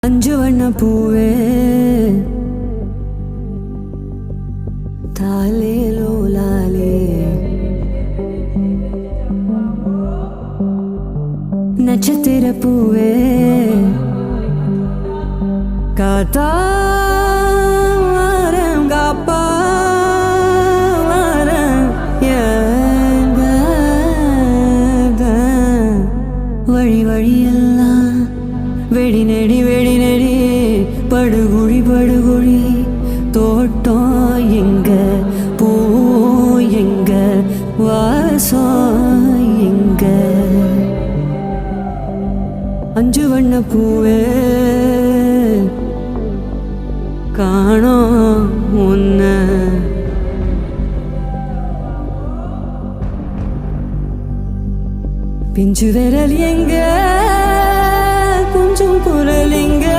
அஞ்சு வண்ண பூவே தாலே லோலாலே நட்சத்திர பூவே காத்தாரம் காப்பாரம் எங்க வழி வழியெல்லாம் வெடி நெடி படுகுழி படுகுழி தோட்டம் எங்க பூ எங்க வாசம் எங்க அஞ்சு வண்ண பூவே காணோம் உன்ன பிஞ்சு விரல் எங்க